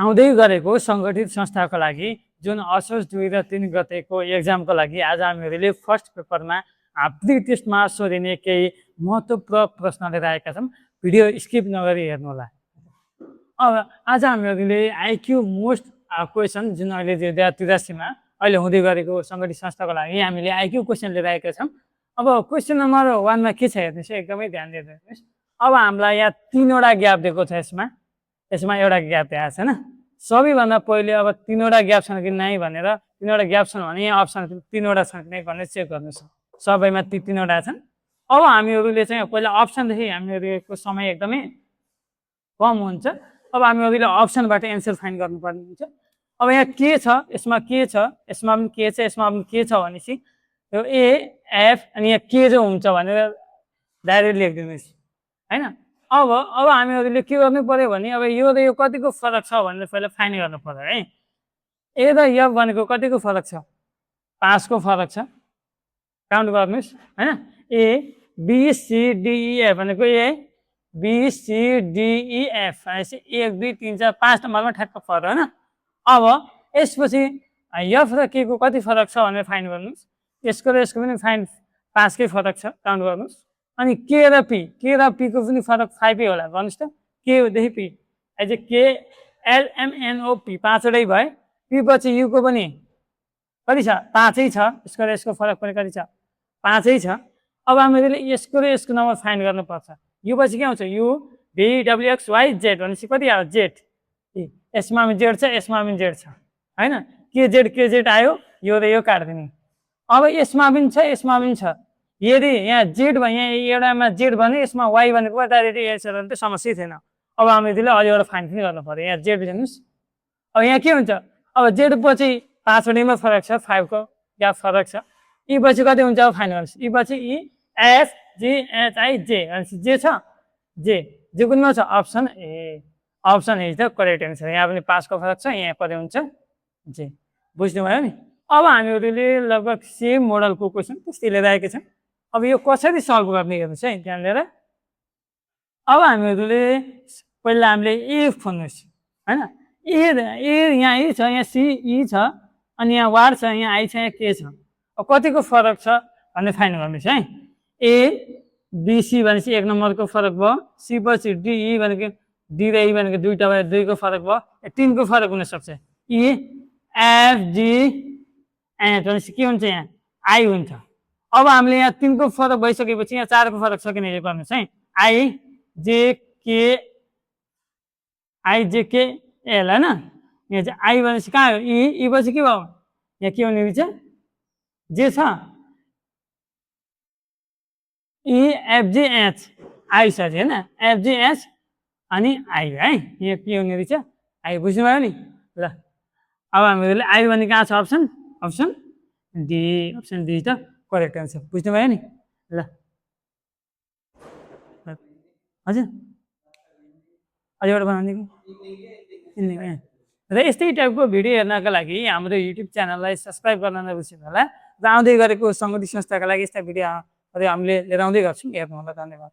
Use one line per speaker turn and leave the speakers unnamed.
आउँदै गरेको सङ्गठित संस्थाको लागि जुन असोज 2 र 3 गतेको एक्जामको लागि आज हामीहरूले फर्स्ट पेपरमा प्री टेस्टमा सोधिने केही महत्त्वपूर्ण प्रश्न लिएर आएका छौँ। भिडियो स्किप नगरी हेर्नु होला। अब आज हामीहरूले आइक्यू मोस्ट क्वेसन जुन अहिले 2083 मा अहिले हुँदै गरेको सङ्गठित संस्थाको लागि हामीले आइक्यू क्वेसन लिएर आएका छौँ। अब क्वेसन नम्बर 1 मा के छ हेर्नुहोस्, एकदमै ध्यान दिएर हेर्नुहोस्। अब हामीलाई यहाँ 3वटा ग्याप दिएको छ। यसमा एउटा ग्याप दिएको छैन। सबैभन्दा पहिले अब 3वटा ग्याप छन् कि नै भनेर 3वटा ग्याप छन् भने यहाँ अप्सन 3वटा छन् कि नै भनेर चेक गर्नुहोस्। सबैमा 3वटा छन्। अब हामीहरूले चाहिँ पहिला अप्सनदेखि हामीहरूको समय एकदमै कम हुन्छ। अब हामीहरूले अप्सनबाट एन्सर फाइन्ड गर्नुपर्ने हुन्छ। अब यहाँ के छ, यसमा के छ, यसमा पनि के छ, यसमा पनि के छ भनेपछि यो ए एफ अनि यहाँ के जो हुन्छ भनेर डाइरेक्ट लेखिदिनुहोस् हैन। अब हामीहरूले के गर्नु पर्यो भने अब यो र यो कतिको फरक छ भनेर पहिला फाइन्ड गर्नु पर्यो है। ए र एफ भनेको कतिको फरक छ? 5 को फरक छ। काउन्ट गर्नुहोस् हैन। A B C D E F भनेको A B C D E F भनेपछि 1 2 3 4 5 नम्बरमा ठ्याक्क फरक हैन। अब यसपछि एफ र के को कति फरक छ भनेर फाइन्ड गर्नुहोस्। यसको र यसको पनि फाइन्ड 5 कै फरक छ, काउन्ट गर्नुहोस्। अनि के र पी को पनि फरक 5 होला भन्नुहोस् त। के देखि पी एज K L M N O P 5वटै भयो। पी पछि यु को पनि कति छ? 5 छ। यसको र यसको फरक पनि कति छ? 5 छ। अब हामीले यसको र यसको नम्बर फाइन्ड गर्नुपर्छ। यु पछि के आउँछ? U V W X Y Z भनेपछि कति आयो? जेड। यसमा पनि जेड छ, यसमा पनि जेड छ हैन। के जेड आयो, यो र यो काट्दिने। अब यसमा पनि छ, यसमा पनि छ। यदि यहाँ जेड भयो, यहाँ एउटामा जेड भने यसमा वाई भनेको डाइरेक्टली एच भने त समस्या थिएन। अब हामीले अलि एउटा फाइन्ड पनि गर्नु पर्यो। यहाँ जेड हेर्नुहोस्। अब यहाँ के हुन्छ? अब जेड पछि 5वटैमा फरक छ, 5 को ग्याप फरक छ। ई पछि कति हुन्छ? अब फाइन्ड गर्नुहोस्। ई पछि E F G H I J भनेपछि जे छ, जे कुनमा छ? Option A. अप्सन ए त करेक्ट एन्सर। यहाँ पनि 5 को फरक छ, यहाँ कति हुन्छ? जे। बुझ्नुभयो नि? अब हामीहरूले लगभग सेम मोडलको क्वेसन त्यस्तै लिएर आएका छौँ। अब यो कसरी सल्भ गर्ने हेर्नुहोस् है, ध्यान दिएर। अब हामीहरूले पहिला हामीले ए खोज्नुहोस् हैन। ए यहाँ ई छ, यहाँ सी ई छ, अनि यहाँ वार छ, यहाँ आई छ, यहाँ के छ। अब कतिको फरक छ भनेर फाइन्ड गर्नुहोस् है। ए बिसी भनेपछि 1 नम्बरको फरक भयो। सी पछि डिई भनेको डी र ई भनेको 2टा भयो, 2 को फरक भयो। 3 को फरक हुनसक्छ। ई एफ जी एच भनेपछि के हुन्छ? यहाँ आई हुन्छ। अब हामीले यहाँ 3 को फरक भइसकेपछि यहाँ 4 को फरक छ कि नै गर्नुहोस् है। आई जे के एल हैन। यहाँ चाहिँ आई भनेपछि कहाँ हो? ई पछि के भयो? यहाँ के हुने रहेछ? जे छ। E F G H I छ हैन। एफ जी एच अनि आई है। यहाँ के हुने रहेछ? आई। बुझ्नुभयो नि? ल अब हामीले आई भने कहाँ छ? Option D. अप्सन डी त करेक्ट एन्सर। बुझ्नुभयो नि? ल हजुर अलि एउटा बनाउने र यस्तै टाइपको भिडियो हेर्नका लागि हाम्रो युट्युब च्यानललाई सब्सक्राइब गर्न नबिर्सिनु होला। र आउँदै गरेको सङ्गठित संस्थाका लागि यस्ता भिडियोहरू हामीले लिएर आउँदै गर्छौँ। हेर्नु होला। धन्यवाद।